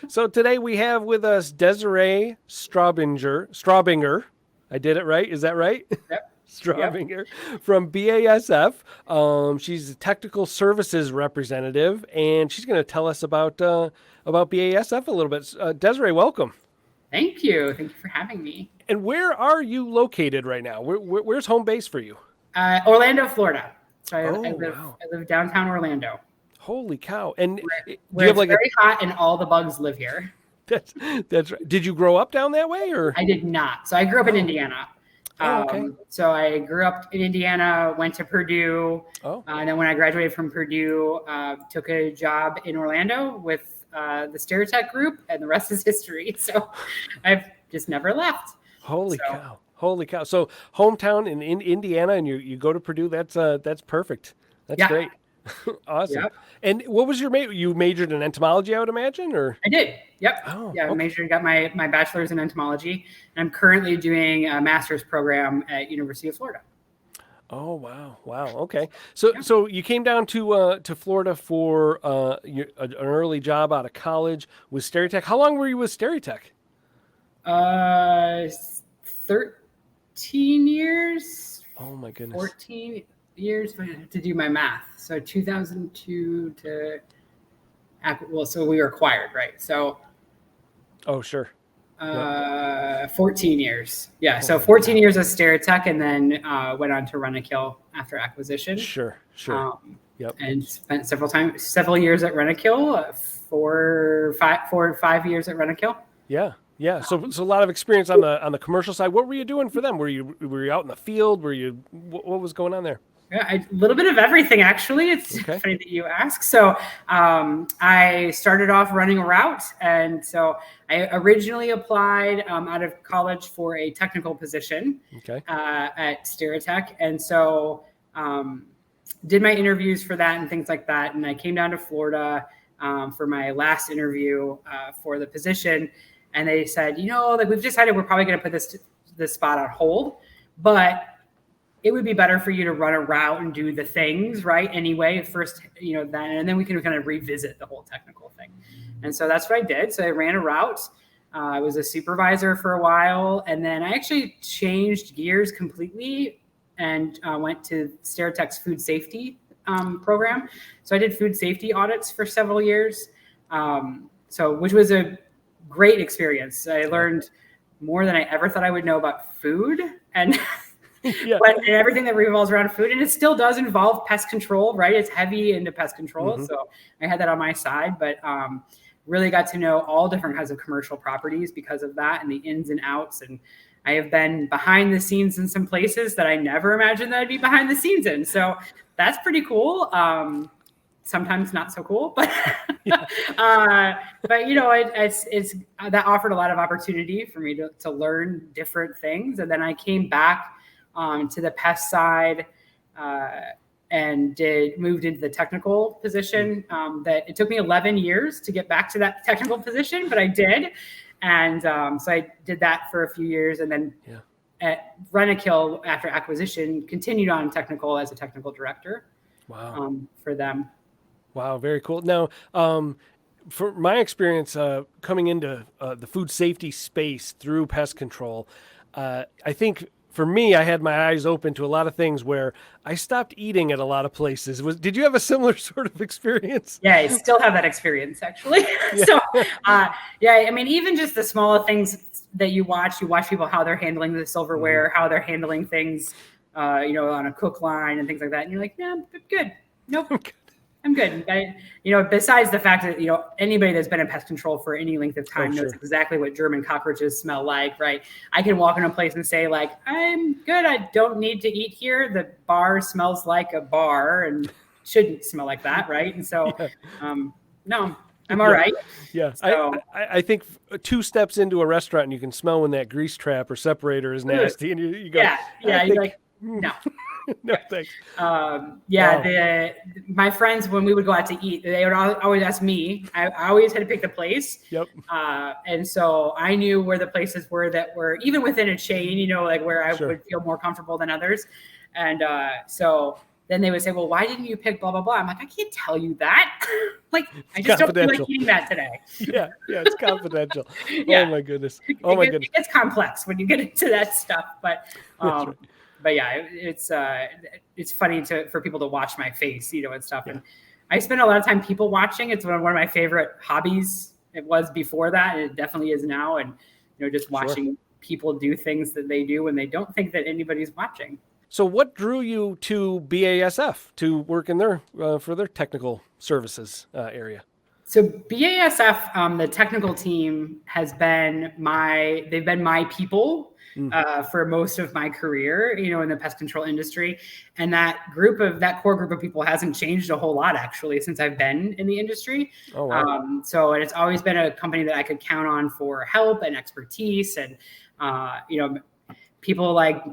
So today we have with us Desiree Straubinger. I did it right. Is that right? Yep. Yep. Straubinger from BASF. She's a technical services representative, and she's going to tell us about BASF a little bit. Desiree, welcome. Thank you. Thank you for having me. And where are you located right now? Where's home base for you? Orlando, Florida. So Oh, wow. I live downtown Orlando, Holy cow. And do where you have it's like a very hot and all the bugs live here. that's that's right. Did you grow up down that way or? I did not. So I grew up in Oh. Indiana. Oh, okay. So I grew up in Indiana, went to Purdue, Oh. and then when I graduated from Purdue, took a job in Orlando with the Stereotech group, and the rest is history. So I've just never left. Holy cow. Holy cow. So hometown in Indiana and you go to Purdue, that's perfect. That's great. Awesome. Yep. And what was your you majored in entomology, I would imagine, or? I did. Yep. Oh, Yeah, okay. got my bachelor's in entomology, and I'm currently doing a master's program at University of Florida. Oh, wow. Wow. Okay. So you came down to Florida for an early job out of college with Stereotech. How long were you with Stereotech? 13 years. Oh my goodness. 14 years. I have to do my math. So 2002 to so we were acquired, right? So. Oh, sure. 14 years. Yeah. So 14 years as Stereotech, and then went on to Rentokil after acquisition. Sure. Yep. And spent several years at Rentokil, 4 or 5 years at Rentokil. Yeah. Yeah. So a lot of experience on the commercial side. What were you doing for them? Were you out in the field? What was going on there? Yeah, a little bit of everything, actually. It's funny that you ask. So I started off running a route. And so I originally applied out of college for a technical position at Stereotech. And so did my interviews for that and things like that. And I came down to Florida for my last interview for the position. And they said, we've decided we're probably going to put this spot on hold. But it would be better for you to run a route and do the things right anyway. First, and then we can kind of revisit the whole technical thing. And so that's what I did. So I ran a route. I was a supervisor for a while, and then I actually changed gears completely and went to Stereotech's food safety program. So I did food safety audits for several years. Which was a great experience. I learned more than I ever thought I would know about food and and everything that revolves around food. And it still does involve pest control, right? It's heavy into pest control. Mm-hmm. So I had that on my side, but really got to know all different kinds of commercial properties because of that and the ins and outs. And I have been behind the scenes in some places that I never imagined that I'd be behind the scenes in. So that's pretty cool. Sometimes not so cool, but it's that offered a lot of opportunity for me to learn different things. And then I came back to the pest side and moved into the technical position. That it took me 11 years to get back to that technical position, but I did. And so I did that for a few years, and then at Rentokil after acquisition, continued on technical as a technical director. Wow. For them. Wow, very cool. Now, for my experience coming into the food safety space through pest control, I think for me, I had my eyes open to a lot of things where I stopped eating at a lot of places. Did you have a similar sort of experience? Yeah, I still have that experience, actually. I mean, even just the smaller things that you watch people, how they're handling the silverware, how they're handling things, on a cook line and things like that. And you're like, yeah, I'm good. Nope. I'm good. Besides the fact that, anybody that's been in pest control for any length of time knows exactly what German cockroaches smell like, right? I can walk in a place and say, like, I'm good. I don't need to eat here. The bar smells like a bar and shouldn't smell like that, right? And so, no, I'm all right. Yeah. So, I think 2 steps into a restaurant and you can smell when that grease trap or separator is nasty. And you go, you're like, no. No, thanks. My friends, when we would go out to eat, they would always ask me. I always had to pick the place. Yep. And so I knew where the places were that were even within a chain, where I would feel more comfortable than others. And so then they would say, well, why didn't you pick blah, blah, blah? I'm like, I can't tell you that. Like, I It's just don't feel like confidential. eating that today. Yeah, it's confidential. Yeah. Oh my goodness. Oh my goodness. It gets complex when you get into that stuff, but That's right. but yeah, it's funny for people to watch my face, and stuff. Yeah. And I spend a lot of time people watching. It's one of my favorite hobbies. It was before that, and it definitely is now. And just watching people do things that they do when they don't think that anybody's watching. So what drew you to BASF to work in their for their technical services area? So BASF, the technical team they've been my people for most of my career, in the pest control industry. And that core group of people hasn't changed a whole lot actually since I've been in the industry. Oh, wow. And it's always been a company that I could count on for help and expertise. And, people like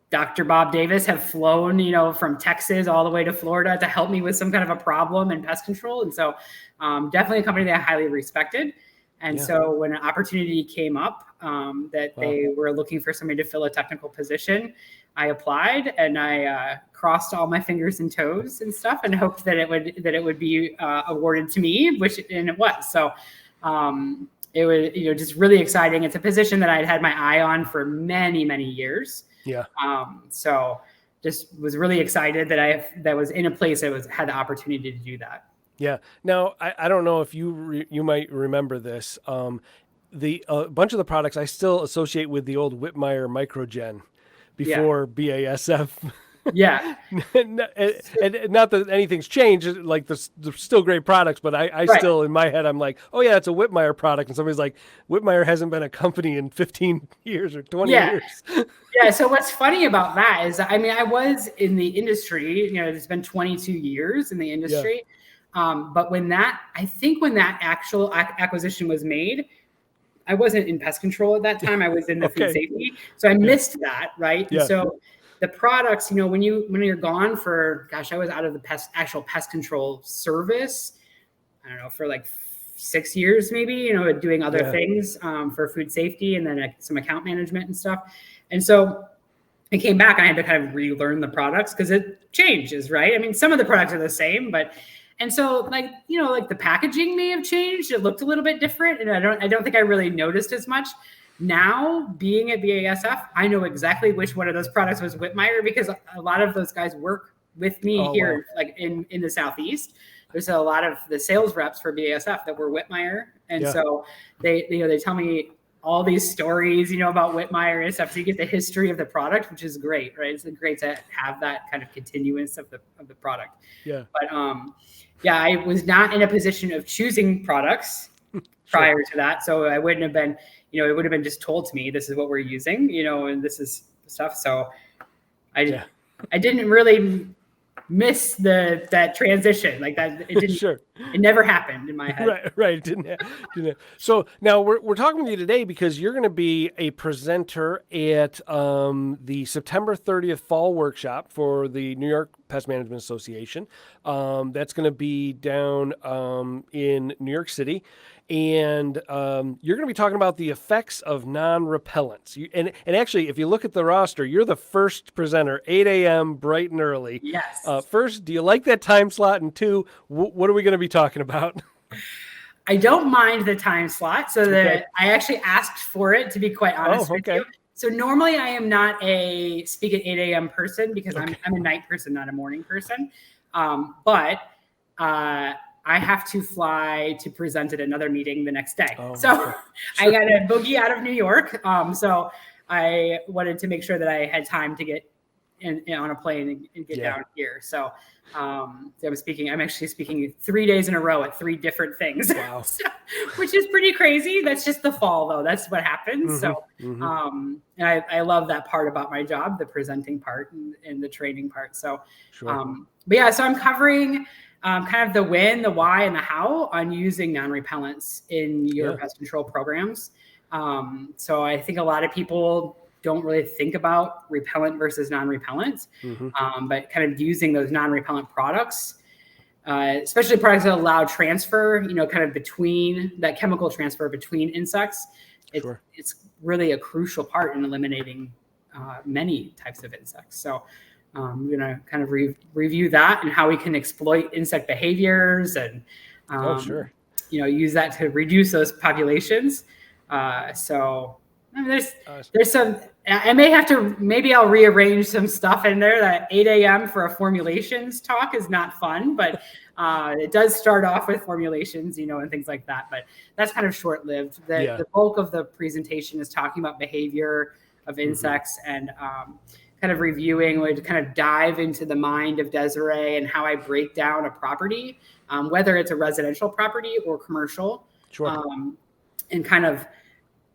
Dr. Bob Davis have flown, from Texas all the way to Florida to help me with some kind of a problem in pest control. And so definitely a company that I highly respected. And so when an opportunity came up that they were looking for somebody to fill a technical position, I applied and I crossed all my fingers and toes and stuff and hoped that it would be awarded to me, and it was. So it was just really exciting. It's a position that I'd had my eye on for many, many years. Yeah. So just was really excited that was in a place that had the opportunity to do that. Yeah. Now, I don't know if you might remember this. The bunch of the products I still associate with the old Whitmire Microgen before BASF. Yeah. And not that anything's changed, like they're still great products, but I still, in my head, I'm like, oh yeah, it's a Whitmire product. And somebody's like, Whitmire hasn't been a company in 15 years or 20 years. Yeah. So what's funny about that is, I was in the industry, it's been 22 years in the industry. But when that actual acquisition was made, I wasn't in pest control at that time. I was in the food safety. So I missed that. Right. And so the products, when you're gone for, I was out of the actual pest control service, I don't know, for like 6 years, maybe, doing other things for food safety and then some account management and stuff. And so I came back and I had to kind of relearn the products because it changes, right? Some of the products are the same, and so like the packaging may have changed. It looked a little bit different, and I don't think I really noticed as much. Now, being at BASF, I know exactly which one of those products was Whitmire because a lot of those guys work with me here, like in the Southeast. There's a lot of the sales reps for BASF that were Whitmire, and so they tell me all these stories, about Whitmire and stuff. So you get the history of the product, which is great, right? It's great to have that kind of continuance of the product. Yeah. But I was not in a position of choosing products prior to that, so I wouldn't have been. It would have been just told to me, this is what we're using, and this is stuff. So I didn't really miss that transition like that. It didn't. It never happened in my head. Right. It didn't. So now we're talking to you today because you're going to be a presenter at the September 30th fall workshop for the New York Pest Management Association. That's going to be down in New York City. And you're going to be talking about the effects of non-repellents. And actually, if you look at the roster, you're the first presenter, 8 a.m., bright and early. Yes. First, do you like that time slot? And two, what are we going to be talking about? I don't mind the time slot. So that I actually asked for it, to be quite honest with you. So normally I am not a speak at 8 a.m. person because I'm a night person, not a morning person. But I have to fly to present at another meeting the next day. I got to boogie out of New York. So I wanted to make sure that I had time to get on a plane and get down here. So I'm actually speaking 3 days in a row at 3 different things, which is pretty crazy. That's just the fall though. That's what happens. And I love that part about my job, the presenting part and the training part. So, so I'm covering kind of the when, the why, and the how on using non-repellents in your pest control programs. So I think a lot of people don't really think about repellent versus non-repellent, but kind of using those non-repellent products, especially products that allow transfer, kind of between that chemical transfer between insects. It's really a crucial part in eliminating many types of insects. So We're going to kind of review that and how we can exploit insect behaviors and, Sure. Use that to reduce those populations. So I mean, there's some, I may have to, maybe I'll rearrange some stuff in there. That 8 a.m. for a formulations talk is not fun, but it does start off with formulations, and things like that. But that's kind of short-lived. The bulk of the presentation is talking about behavior of insects and kind of reviewing, we kind of dive into the mind of Desiree and how I break down a property, whether it's a residential property or commercial, and kind of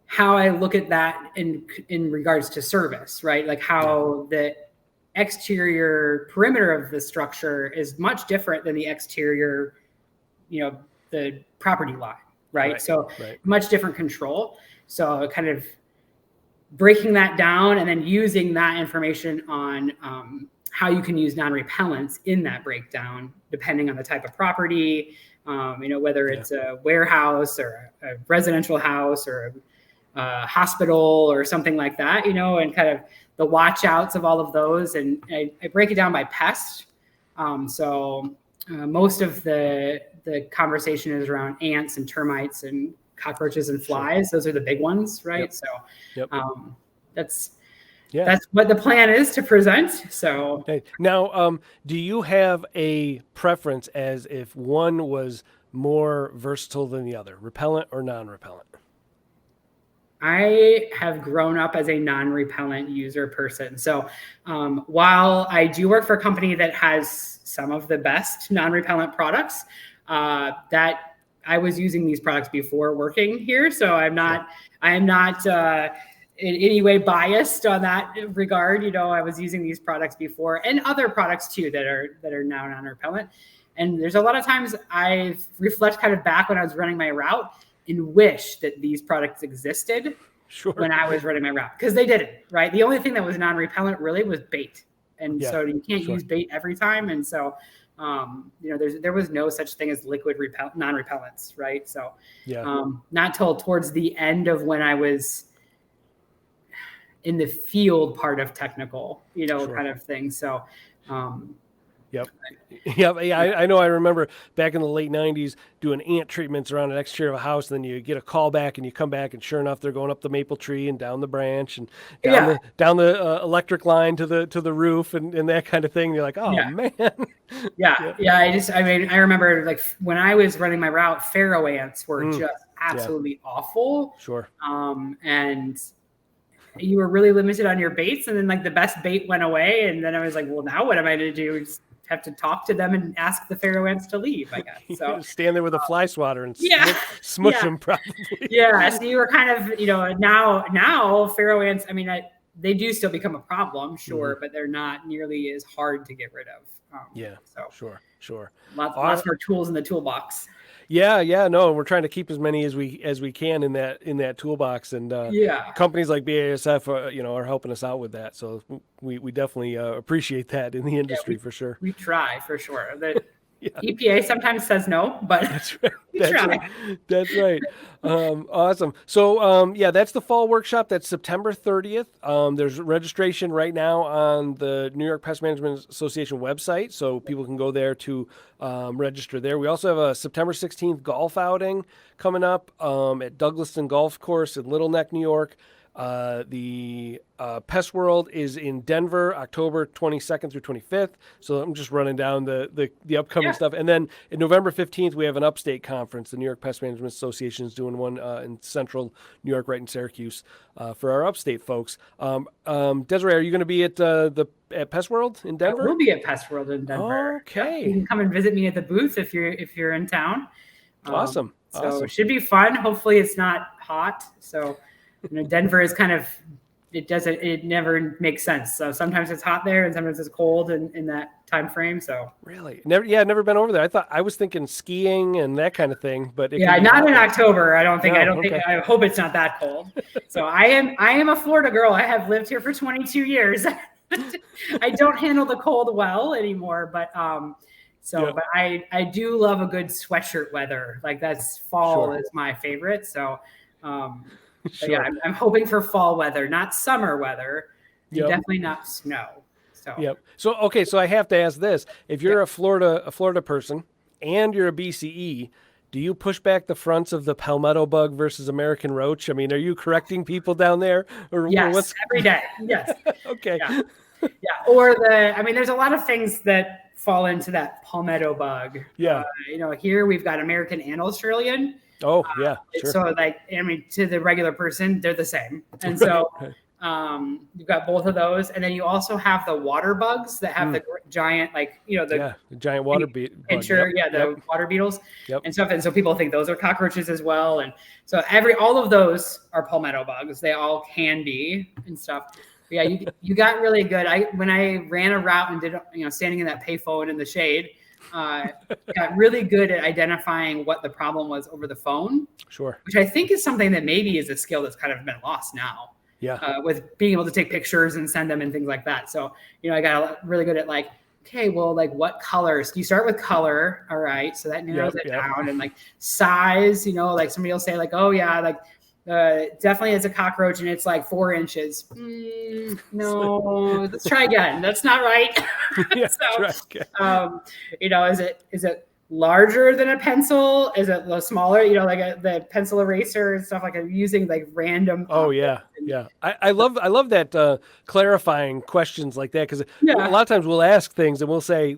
how I look at that in regards to service, right? Like how the exterior perimeter of the structure is much different than the exterior, the property line, right? So much different control. So kind of breaking that down and then using that information on how you can use non-repellents in that breakdown, depending on the type of property, whether it's a warehouse or a residential house or a hospital or something like that, and kind of the watch outs of all of those. And I break it down by pest. Most of the conversation is around ants and termites and cockroaches and flies. Those are the big ones, right? So that's what the plan is to present. So now, do you have a preference as if one was more versatile than the other, repellent or non-repellent? I have grown up as a non-repellent user person. So while I do work for a company that has some of the best non-repellent products, that I was using these products before working here. So I am not in any way biased on that regard. I was using these products before and other products too that are now non-repellent. And there's a lot of times I reflect kind of back when I was running my route and wish that these products existed when I was running my route, because they didn't, right? The only thing that was non-repellent really was bait. And so you can't use bait every time. And so, there was no such thing as liquid non-repellents, right? So not till towards the end of when I was in the field part of technical, kind of thing. So, I know. I remember back in the late 90s doing ant treatments around an exterior of a house. And then you get a call back and you come back and sure enough, they're going up the maple tree and down the branch and down the electric line to the roof and that kind of thing. And you're like, oh man. I remember like when I was running my route, pharaoh ants were just absolutely awful. And you were really limited on your baits. And then like the best bait went away. And then I was like, well, now what am I going to do? Just have to talk to them and ask the pharaoh ants to leave, I guess. So stand there with a fly swatter and smush them probably. So you were kind of, now pharaoh ants, they do still become a problem, but they're not nearly as hard to get rid of. Sure. Lots more tools in the toolbox. No, we're trying to keep as many as we can in that toolbox, and companies like BASF are helping us out with that. So we definitely appreciate that in the industry for sure. We try for sure. The EPA sometimes says no, but that's right. That's right. Awesome. So that's the fall workshop. That's September 30th. There's registration right now on the New York Pest Management Association website, so people can go there to register there. We also have a September 16th golf outing coming up at Douglaston Golf Course in Little Neck, New York. The Pest World is in Denver, October 22nd through 25th. So I'm just running down the upcoming stuff. And then in November 15th, we have an upstate conference. The New York Pest Management Association is doing one in central New York, right in Syracuse, for our upstate folks. Desiree, are you going to be at Pest World in Denver? I will be at Pest World in Denver. Okay. You can come and visit me at the booth if you're in town. Awesome. So it should be fun. Hopefully it's not hot. So Denver is kind of, it never makes sense. So sometimes it's hot there and sometimes it's cold in that time frame. So really, never been over there. I was thinking skiing and that kind of thing, but not in October. I hope it's not that cold. So I am a Florida girl. I have lived here for 22 years. I don't handle the cold well anymore, but but I do love a good sweatshirt weather. Like that's fall is my favorite. So I'm hoping for fall weather, not summer weather, and definitely not snow. So Yep. So okay, so I have to ask this: if you're a Florida person and you're a BCE, do you push back the fronts of the palmetto bug versus American roach? I mean, are you correcting people down there, or yes, what's? every day. Yes. Okay. Yeah. Yeah. Or I mean, there's a lot of things that fall into that palmetto bug. Yeah. Here we've got American and Australian. Oh, yeah. Sure. So like, I mean, to the regular person, they're the same. And Right, so right. you've got both of those. And then you also have the water bugs that have the giant, like, the giant water bug. pincher, Yep, the water beetles Yep. and stuff. And so people think those are cockroaches as well. And so all of those are palmetto bugs. They all can be and stuff. But yeah, you got really good. When I ran a route and did, standing in that payphone in the shade, got really good at identifying what the problem was over the phone. Sure. Which I think is something that maybe is a skill that's kind of been lost now. Yeah. With being able to take pictures and send them and things like that. So, I got really good at like, okay, well, like what colors? You start with color, all right? So that narrows it down. And like size, like somebody will say like, oh yeah, like definitely it's a cockroach and it's like 4 inches. No, let's try again. That's not right. Yeah, so, is it larger than a pencil? Is it smaller? Like the pencil eraser and stuff, like I'm using like random. Oh yeah. Yeah. I love that clarifying questions like that, because a lot of times we'll ask things and we'll say,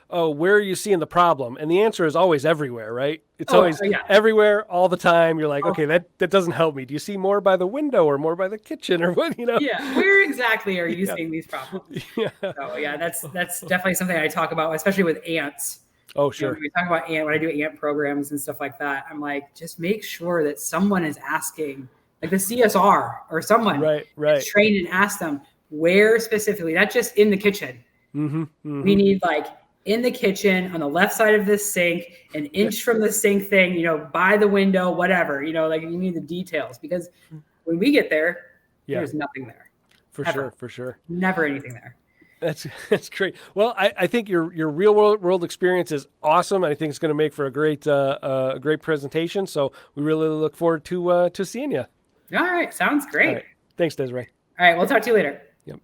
oh, where are you seeing the problem? And the answer is always everywhere, right? It's always everywhere all the time. You're like, okay, that doesn't help me. Do you see more by the window or more by the kitchen or what, Yeah. Where exactly are you seeing these problems? Yeah. So yeah, that's definitely something I talk about, especially with ants. Oh, sure. When we talk about when I do ant programs and stuff like that, I'm like, just make sure that someone is asking, like the CSR or someone is trained and ask them where specifically, not just in the kitchen. Mm-hmm, mm-hmm. We need like in the kitchen on the left side of this sink, an inch from the sink thing, by the window, whatever, like you need the details, because when we get there, there's nothing there. For sure. Never anything there. That's great. Well, I think your real world experience is awesome. I think it's going to make for a great presentation. So we really look forward to seeing you. All right, sounds great. All right. Thanks, Desiree. All right, we'll talk to you later. Yep.